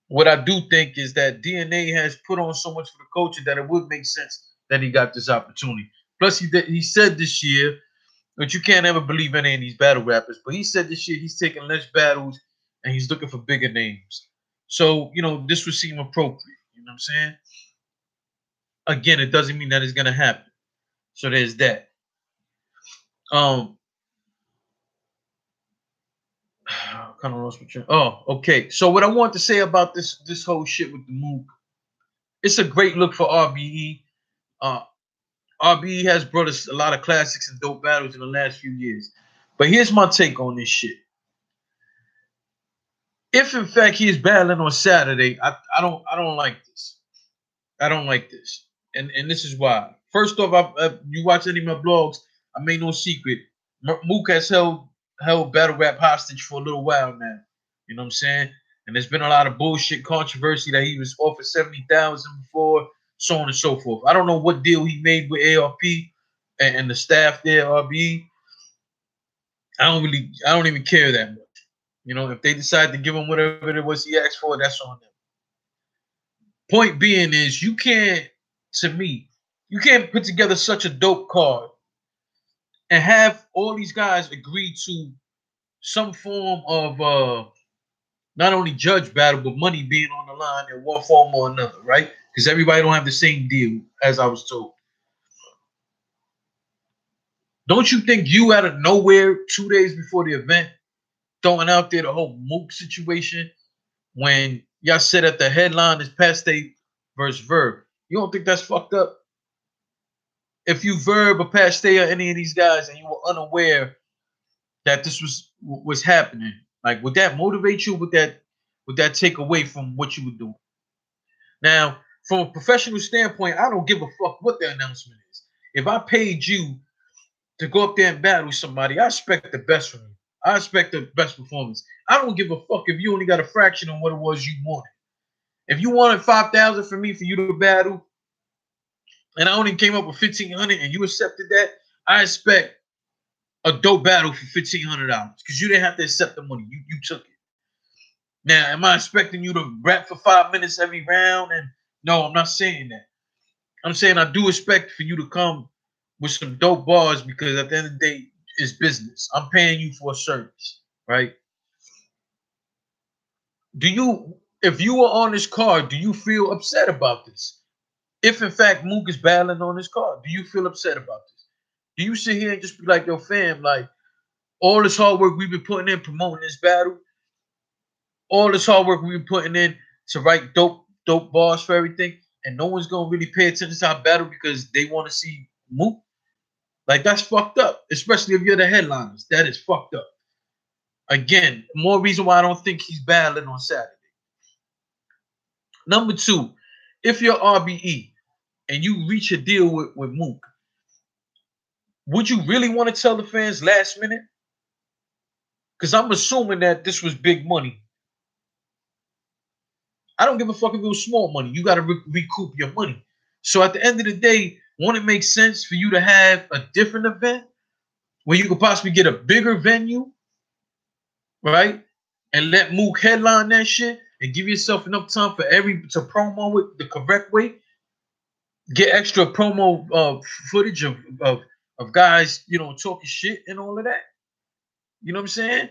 what I do think is that DNA has put on so much for the culture that it would make sense that he got this opportunity. Plus, he said this year, but you can't ever believe any of these battle rappers, but he said this year he's taking less battles and he's looking for bigger names. So, this would seem appropriate. You know what I'm saying? Again, it doesn't mean that it's going to happen. So there's that. Kind of lost my train. Oh, okay. So what I want to say about this whole shit with the Mook, it's a great look for RBE. RBE has brought us a lot of classics and dope battles in the last few years. But here's my take on this shit. If in fact he is battling on Saturday, I don't like this. I don't like this, and this is why. First off, you watch any of my blogs, I made no secret. Mook has held battle rap hostage for a little while now. You know what I'm saying? And there's been a lot of bullshit controversy that he was offered 70,000 before, so on and so forth. I don't know what deal he made with ARP and the staff there, RBE. I don't even care that much. If they decide to give him whatever it was he asked for, that's on them. Point being is you can't put together such a dope card and have all these guys agree to some form of not only judge battle, but money being on the line in one form or another, right? Because everybody don't have the same deal, as I was told. Don't you think you out of nowhere 2 days before the event throwing out there the whole Mook situation when y'all said at the headline is Paste versus Verb? You don't think that's fucked up? If you Verb or Paste or any of these guys and you were unaware that this was happening, like would that motivate you? Would that take away from what you were doing? Now, from a professional standpoint, I don't give a fuck what the announcement is. If I paid you to go up there and battle somebody, I expect the best from you. I expect the best performance. I don't give a fuck if you only got a fraction of what it was you wanted. If you wanted 5,000 for me for you to battle, and I only came up with 1,500, and you accepted that, I expect a dope battle for $1,500 because you didn't have to accept the money. You took it. Now, am I expecting you to rap for 5 minutes every round? And no, I'm not saying that. I'm saying I do expect for you to come with some dope bars because at the end of the day, it's business. I'm paying you for a service, right? If you were on this card, do you feel upset about this? If in fact Mook is battling on this card, do you feel upset about this? Do you sit here and just be like, yo, fam, like all this hard work we've been putting in promoting this battle, all this hard work we've been putting in to write dope bars for everything, and no one's gonna really pay attention to our battle because they want to see Mook? Like, that's fucked up, especially if you're the headliners. That is fucked up. Again, more reason why I don't think he's battling on Saturday. Number two, if you're RBE and you reach a deal with Mook, would you really want to tell the fans last minute? Because I'm assuming that this was big money. I don't give a fuck if it was small money. You got to recoup your money. So at the end of the day, won't it make sense for you to have a different event where you could possibly get a bigger venue, right? And let Mook headline that shit and give yourself enough time for to promo it the correct way. Get extra promo footage of guys, talking shit and all of that. You know what I'm saying?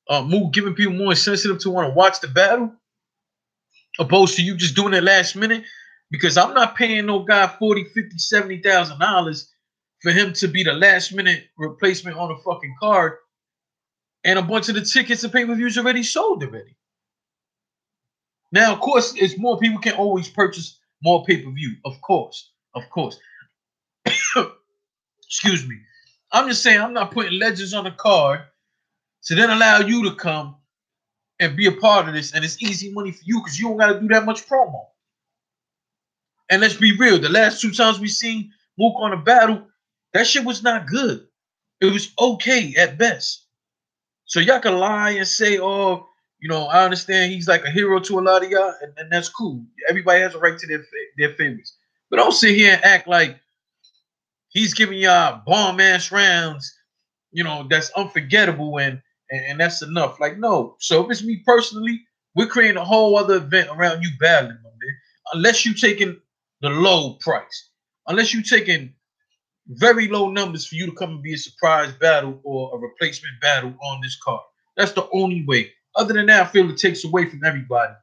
Mook giving people more sensitive to want to watch the battle, opposed to you just doing it last minute. Because I'm not paying no guy $40,000, $50,000, $70,000 for him to be the last minute replacement on a fucking card, and a bunch of the tickets and pay-per-views already sold already. Now, of course, it's more people can always purchase more pay-per-view. Of course. Excuse me. I'm just saying I'm not putting legends on the card to then allow you to come and be a part of this, and it's easy money for you because you don't got to do that much promo. And let's be real, the last two times we seen Mook on a battle, that shit was not good. It was okay at best. So y'all can lie and say, oh, I understand he's like a hero to a lot of y'all, and that's cool. Everybody has a right to their favorites. But don't sit here and act like he's giving y'all bomb-ass rounds, that's unforgettable and that's enough. Like, no. So if it's me personally, we're creating a whole other event around you battling, my man. Unless you taking the low price. Unless you taking very low numbers for you to come and be a surprise battle or a replacement battle on this card. That's the only way. Other than that, I feel it takes away from everybody.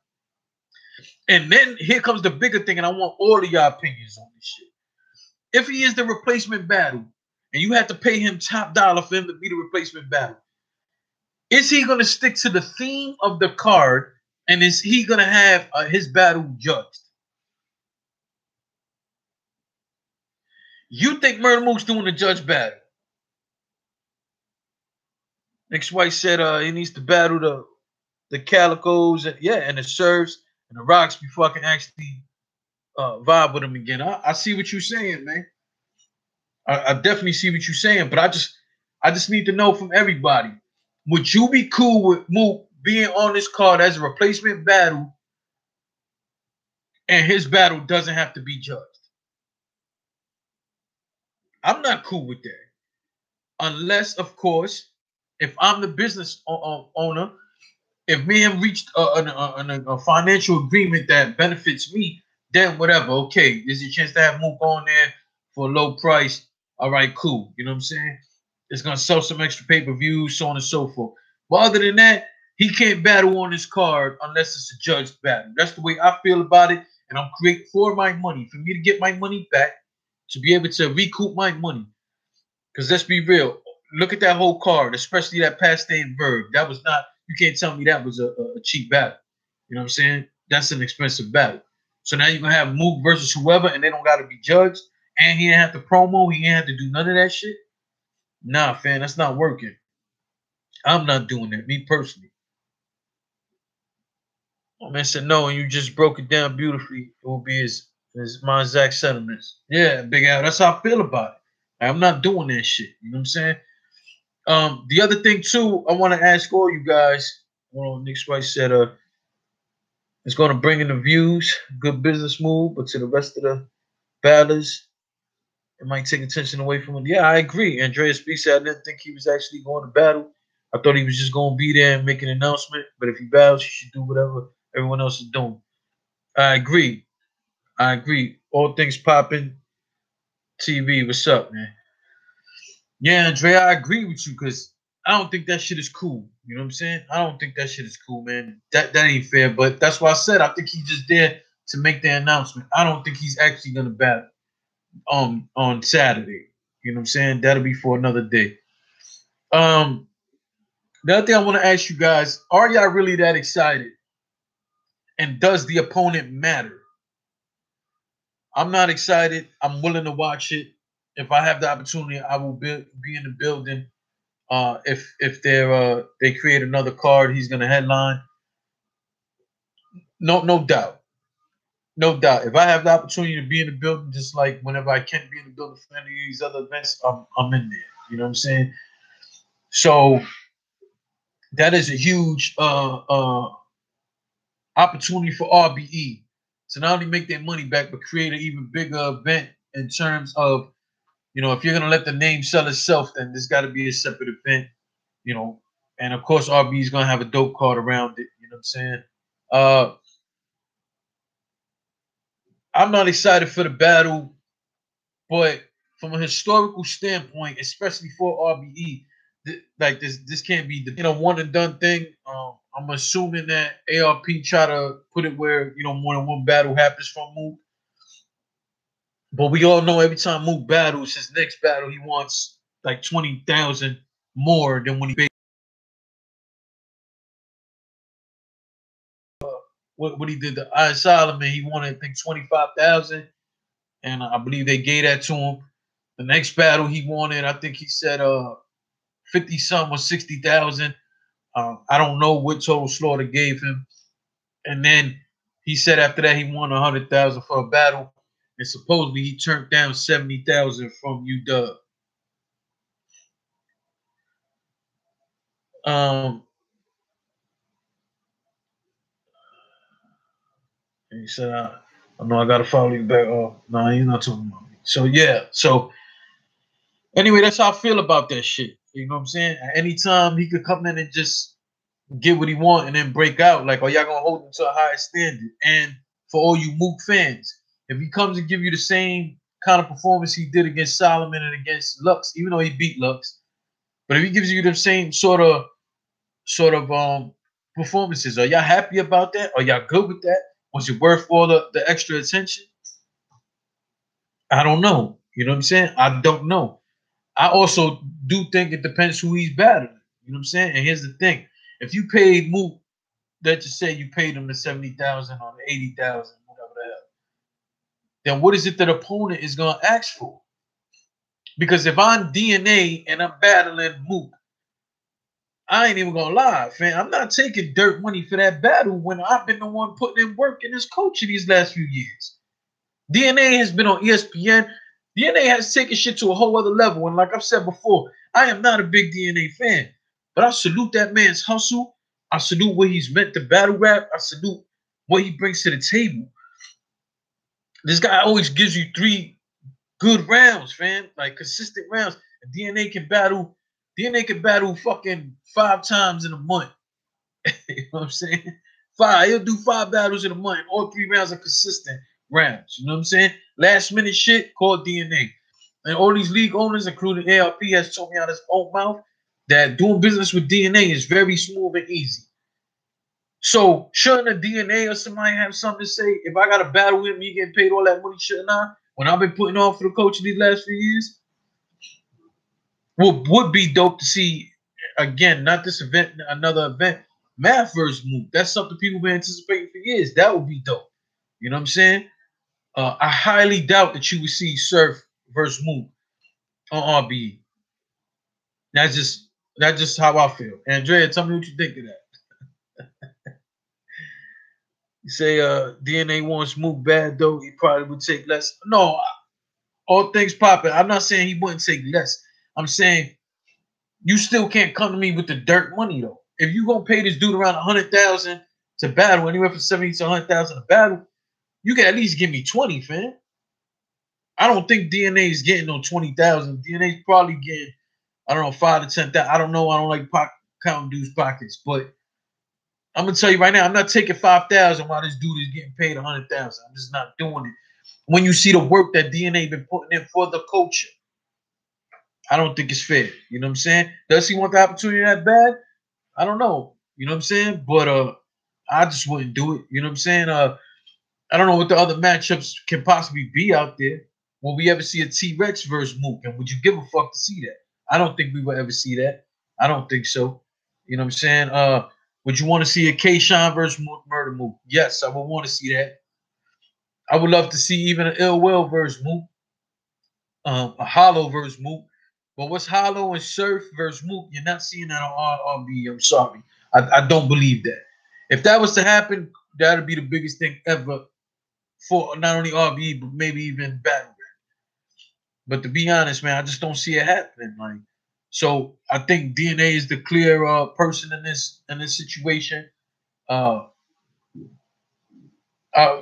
And then here comes the bigger thing, and I want all of y'all opinions on this shit. If he is the replacement battle, and you have to pay him top dollar for him to be the replacement battle, is he going to stick to the theme of the card, and is he going to have his battle judged? You think Murda Mook's doing the judge battle? Nick White said he needs to battle the Calicos and the Serfs and the Rocks before I can actually vibe with him again. I see what you're saying, man. I definitely see what you're saying, but I just need to know from everybody. Would you be cool with Mook being on this card as a replacement battle and his battle doesn't have to be judged? I'm not cool with that. Unless, of course, if I'm the business owner, if me and him reached a financial agreement that benefits me, then whatever. Okay, there's a chance to have Mook on there for a low price. All right, cool. You know what I'm saying? It's going to sell some extra pay-per-views, so on and so forth. But other than that, he can't battle on this card unless it's a judged battle. That's the way I feel about it. And I'm creating for my money, for me to get my money back, to be able to recoup my money. Because let's be real. Look at that whole card, especially that Pastain Verb. That was not, you can't tell me that was a cheap battle. You know what I'm saying? That's an expensive battle. So now you're going to have Mook versus whoever, and they don't got to be judged. And he didn't have to promo. He didn't have to do none of that shit. Nah, fam, that's not working. I'm not doing that, me personally. Oh, man said no, and you just broke it down beautifully. It will be his my exact sentiments. Yeah, Big Al, that's how I feel about it. I'm not doing that shit. You know what I'm saying? The other thing too, I want to ask all you guys. Well, Nick White said, it's going to bring in the views, good business move, but to the rest of the battlers, it might take attention away from him. Yeah, I agree. Andreas B said I didn't think he was actually going to battle. I thought he was just going to be there and make an announcement. But if he battles, he should do whatever everyone else is doing. I agree. All things popping. TV, what's up, man? Yeah, Andrea, I agree with you because I don't think that shit is cool. You know what I'm saying? I don't think that shit is cool, man. That ain't fair. But that's why I said I think he's just there to make the announcement. I don't think he's actually gonna battle on Saturday. You know what I'm saying? That'll be for another day. The other thing I want to ask you guys: are y'all really that excited? And does the opponent matter? I'm not excited. I'm willing to watch it. if I have the opportunity, I will be in the building. If they create another card, he's gonna headline. No doubt. No doubt. If I have the opportunity to be in the building, just like whenever I can't be in the building for any of these other events, I'm in there. You know what I'm saying? So that is a huge opportunity for RBE to not only make their money back, but create an even bigger event in terms of, if you're gonna let the name sell itself, then there's got to be a separate event, and of course RBE is gonna have a dope card around it. You know what I'm saying? I'm not excited for the battle. But from a historical standpoint, especially for RBE, like this can't be the one and done thing. I'm assuming that ARP try to put it where more than one battle happens from Mook. But we all know every time Mook battles, his next battle he wants like 20,000 more than when he paid. What he did to Iron Solomon, he wanted I think 25,000, and I believe they gave that to him. The next battle he wanted, I think he said 50 some or 60,000. I don't know what total Slaughter gave him. And then he said after that he won 100,000 for a battle, and supposedly he turned down 70,000 from UW. And he said, I know I gotta follow you back. Oh, no, he's not talking about me. So yeah. So anyway, that's how I feel about that shit. You know what I'm saying? At any time he could come in and just get what he want and then break out. Like, y'all gonna hold him to a higher standard. And for all you Mook fans, if he comes and give you the same kind of performance he did against Solomon and against Lux, even though he beat Lux, but if he gives you the same sort of performances, are y'all happy about that? Are y'all good with that? Was it worth all the extra attention? I don't know. You know what I'm saying? I don't know. I also do think it depends who he's battling. You know what I'm saying? And here's the thing: if you paid Mook, let's just say you paid him the 70,000 or the 80,000, whatever the hell, then what is it that opponent is gonna ask for? Because if I'm DNA and I'm battling Mook, I ain't even gonna lie, fam. I'm not taking dirt money for that battle when I've been the one putting in work in this coaching these last few years. DNA has been on ESPN. DNA has taken shit to a whole other level. And like I've said before, I am not a big DNA fan, but I salute that man's hustle. I salute what he's meant to battle rap. I salute what he brings to the table. This guy always gives you 3 good rounds, fam. Like consistent rounds. And DNA can battle fucking 5 times in a month. You know what I'm saying? 5. He'll do 5 battles in a month. And all 3 rounds are consistent rounds. You know what I'm saying? Last minute shit called DNA. And all these league owners, including ARP, has told me out his own mouth that doing business with DNA is very smooth and easy. So shouldn't a DNA or somebody have something to say? If I got a battle with me getting paid all that money, shouldn't I? When I've been putting on for the coach these last few years? What would be dope to see, again, not this event, another event, Math versus Mook. That's something people been anticipating for years. That would be dope. You know what I'm saying? I highly doubt that you would see Surf versus Mook on RBE. That's just how I feel. Andrea, tell me what you think of that. You say DNA wants Mook bad though, he probably would take less. No, all things popping. I'm not saying he wouldn't take less. I'm saying you still can't come to me with the dirt money though. If you gonna pay this dude around 100,000 to battle, anywhere from 70 to 100,000 to battle, you can at least give me 20, fam. I don't think DNA is getting no 20,000. DNA's probably getting, I don't know, 5 to 10,000. I don't know. I don't like counting dudes' pockets, but I'm gonna tell you right now, I'm not taking 5,000 while this dude is getting paid 100,000. I'm just not doing it. When you see the work that DNA been putting in for the culture, I don't think it's fair. You know what I'm saying? Does he want the opportunity that bad? I don't know. You know what I'm saying? But I just wouldn't do it. You know what I'm saying? I don't know what the other matchups can possibly be out there. Will we ever see a T-Rex versus Mook? And would you give a fuck to see that? I don't think we will ever see that. I don't think so. You know what I'm saying? Would you want to see a K-Shine versus Murda Mook? Yes, I would want to see that. I would love to see even an Ill Will versus Mook. a Hollow versus Mook. But what's Hollow and Surf versus Mook? You're not seeing that on RBE. I'm sorry. I don't believe that. If that was to happen, that'd be the biggest thing ever for not only RBE, but maybe even Battle. But to be honest, man, I just don't see it happening. Like, so I think DNA is the clear person in this situation. Uh,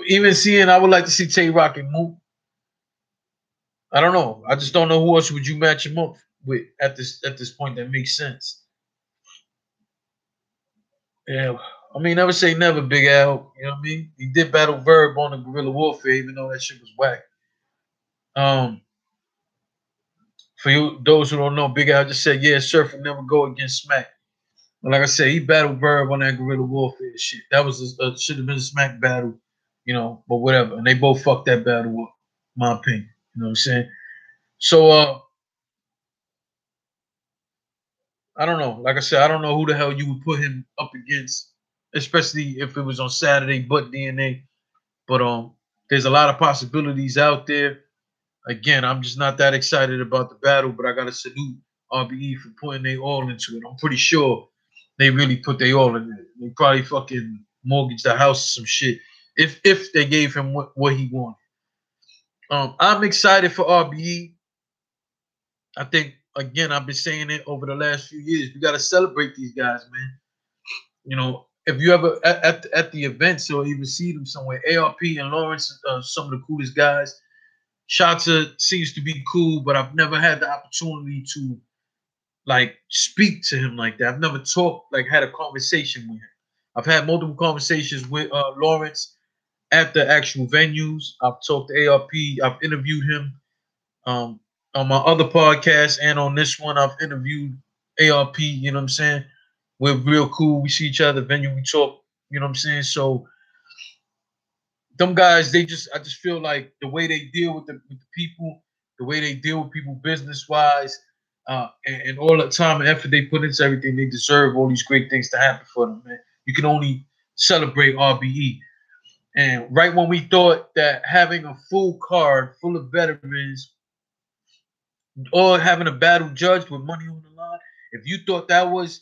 even seeing, I would like to see Tay Rock and Mook. I don't know. I just don't know who else would you match him up with at this point that makes sense. Yeah, I mean, never say never, Big Al. You know what I mean? He did battle Verb on the Guerrilla Warfare, even though that shit was whack. Um, for you, those who don't know, Big Al just said, yeah, Surf will never go against Smack. But like I said, he battled Verb on that Guerrilla Warfare shit. That was should have been a Smack battle, you know, but whatever. And they both fucked that battle up, my opinion. You know what I'm saying? So I don't know. Like I said, I don't know who the hell you would put him up against, especially if it was on Saturday, but DNA. But there's a lot of possibilities out there. Again, I'm just not that excited about the battle, but I gotta salute RBE for putting their all into it. I'm pretty sure they really put their all in it. They probably fucking mortgaged the house or some shit if they gave him what he wanted. I'm excited for RBE. I think again, I've been saying it over the last few years. We gotta celebrate these guys, man. You know, if you ever at the events or even see them somewhere, ARP and Lawrence, some of the coolest guys. Shotta seems to be cool, but I've never had the opportunity to like speak to him like that. I've never talked, like had a conversation with him. I've had multiple conversations with Lawrence at the actual venues. I've talked to ARP. I've interviewed him on my other podcast and on this one. I've interviewed ARP. You know what I'm saying? We're real cool. We see each other at the venue. We talk. You know what I'm saying? So them guys, I just feel like the way they deal with the people, the way they deal with people business wise, and all the time and effort they put into everything, they deserve all these great things to happen for them, man. You can only celebrate RBE. And right when we thought that having a full card full of veterans or having a battle judged with money on the line, if you thought that was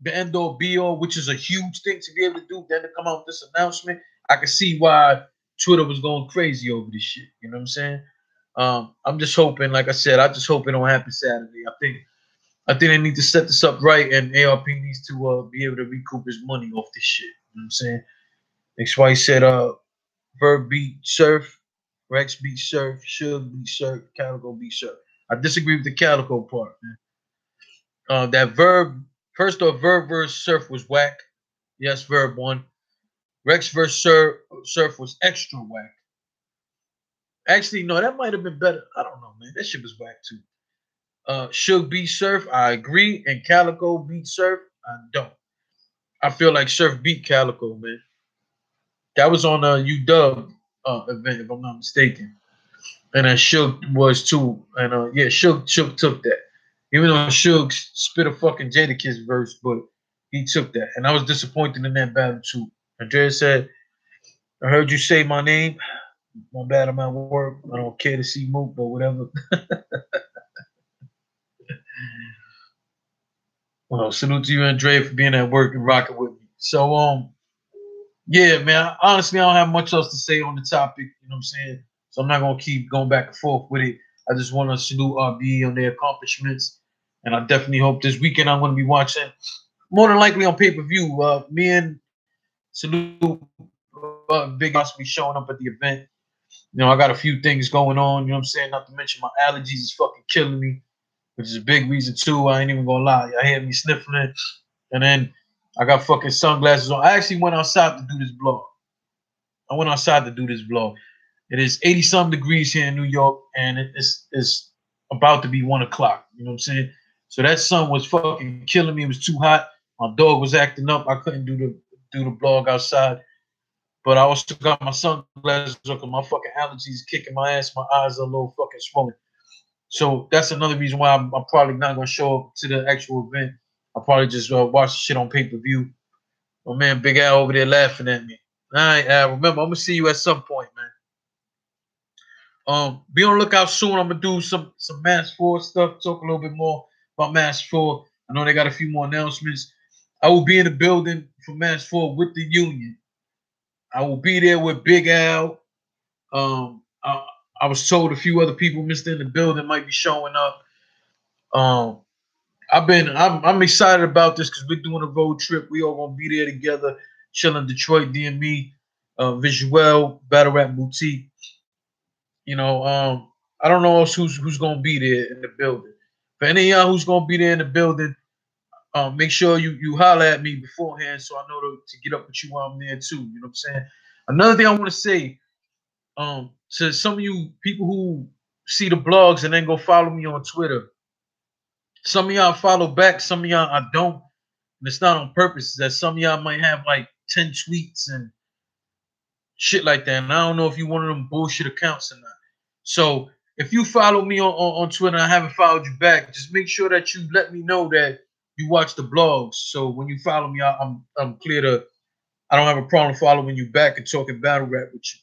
the end all be all, which is a huge thing to be able to do, then to come out with this announcement, I can see why Twitter was going crazy over this shit. You know what I'm saying? I'm just hoping, like I said, I just hope it don't happen Saturday. I think they need to set this up right, and ARP needs to be able to recoup his money off this shit. You know what I'm saying? That's why he said Verb beat Surf, Rex beat Surf, Suge beat Surf, Calico beat Surf. I disagree with the Calico part, man. That Verb, first off, Verb versus Surf was whack. Yes, Verb won. Rex versus Surf was extra whack. Actually, no, that might have been better. I don't know, man. That shit was whack too. Suge beat Surf, I agree. And Calico beat Surf, I don't. I feel like Surf beat Calico, man. That was on a UW event, if I'm not mistaken. And then Suge was too. And yeah, Suge took that. Even though Suge spit a fucking Jadakiss verse, but he took that. And I was disappointed in that battle too. Andrea said, I heard you say my name. My bad, I'm at work. I don't care to see Mook, but whatever. Well, salute to you, Andrea, for being at work and rocking with me. So, yeah, man. Honestly, I don't have much else to say on the topic. You know what I'm saying? So I'm not gonna keep going back and forth with it. I just want to salute RB on their accomplishments, and I definitely hope this weekend I'm gonna be watching, more than likely on pay-per-view. Me and salute Big Boss be showing up at the event. You know, I got a few things going on. You know what I'm saying? Not to mention my allergies is fucking killing me, which is a big reason too. I ain't even gonna lie. I hear me sniffling, and then I got fucking sunglasses on. I actually went outside to do this vlog. It is 80 some degrees here in New York, and it's about to be 1 o'clock. You know what I'm saying? So that sun was fucking killing me. It was too hot. My dog was acting up. I couldn't do the vlog outside. But I also got my sunglasses on because my fucking allergies kicking my ass. My eyes are a little fucking swollen. So that's another reason why I'm probably not gonna show up to the actual event. I'll probably just watch the shit on pay-per-view. Oh man, Big Al over there laughing at me. All right, Al. Remember, I'm gonna see you at some point, man. Be on the lookout soon. I'm gonna do some Mass 4 stuff, talk a little bit more about Mass 4. I know they got a few more announcements. I will be in the building for Mass 4 with the Union. I will be there with Big Al. I was told a few other people missed in the building might be showing up. Um, I'm excited about this because we're doing a road trip. We all gonna be there together, chilling Detroit, DME, Visual, Battle Rap Boutique. You know, I don't know else who's gonna be there in the building. For any of y'all who's gonna be there in the building, make sure you holler at me beforehand so I know to get up with you while I'm there too. You know what I'm saying? Another thing I want to say, to some of you people who see the blogs and then go follow me on Twitter. Some of y'all follow back, some of y'all I don't. And it's not on purpose. That some of y'all might have like 10 tweets and shit like that. And I don't know if you one of them bullshit accounts or not. So if you follow me on Twitter and I haven't followed you back, just make sure that you let me know that you watch the blogs. So when you follow me, I'm clear to. I don't have a problem following you back and talking battle rap with you.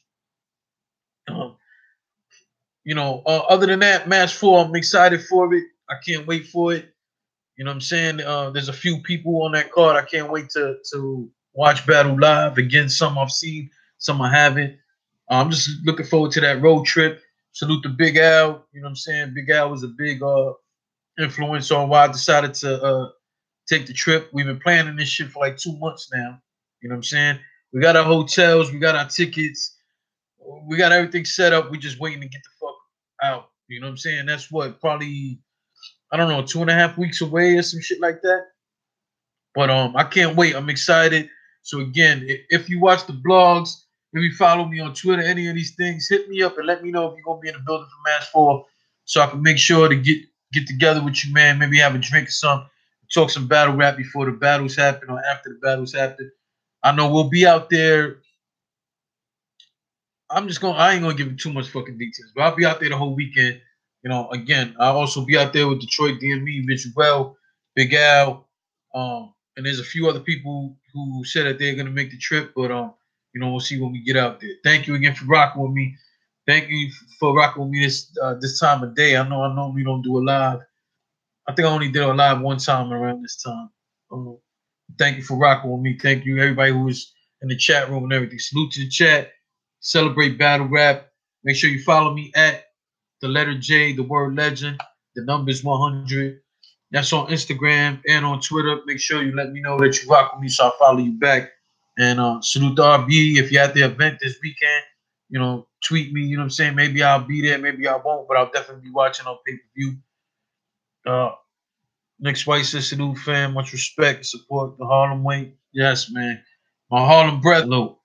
Other than that, Match 4, I'm excited for it. I can't wait for it. You know what I'm saying? There's a few people on that card. I can't wait to watch battle live. Again, some I've seen, some I haven't. I'm just looking forward to that road trip. Salute to Big Al. You know what I'm saying? Big Al was a big influence on why I decided to take the trip. We've been planning this shit for like 2 months now. You know what I'm saying? We got our hotels, we got our tickets, we got everything set up. We just waiting to get the fuck out. You know what I'm saying? That's what, probably, I don't know, 2.5 weeks away or some shit like that. But I can't wait. I'm excited. So again, if you watch the blogs, if you follow me on Twitter, any of these things, hit me up and let me know if you're gonna be in the building for Match 4, so I can make sure to get together with you, man. Maybe have a drink or something, talk some battle rap before the battles happen or after the battles happen. I know we'll be out there. I ain't gonna give you too much fucking details, but I'll be out there the whole weekend. Again, I'll also be out there with Detroit DME, Visual, Big Al, and there's a few other people who said that they're gonna make the trip, but we'll see when we get out there. Thank you again for rocking with me. Thank you for rocking with me this time of day. I know we don't do a live. I think I only did a live one time around this time. Thank you for rocking with me. Thank you everybody who was in the chat room and everything. Salute to the chat. Celebrate battle rap. Make sure you follow me at the letter J, the word legend. The number is 100. That's on Instagram and on Twitter. Make sure you let me know that you rock with me so I follow you back. And salute to RBE. If you're at the event this weekend, tweet me. You know what I'm saying? Maybe I'll be there, maybe I won't, but I'll definitely be watching on pay-per-view. Next White Sister New fan, much respect and support the Harlem way. Yes, man. My Harlem breath. Look.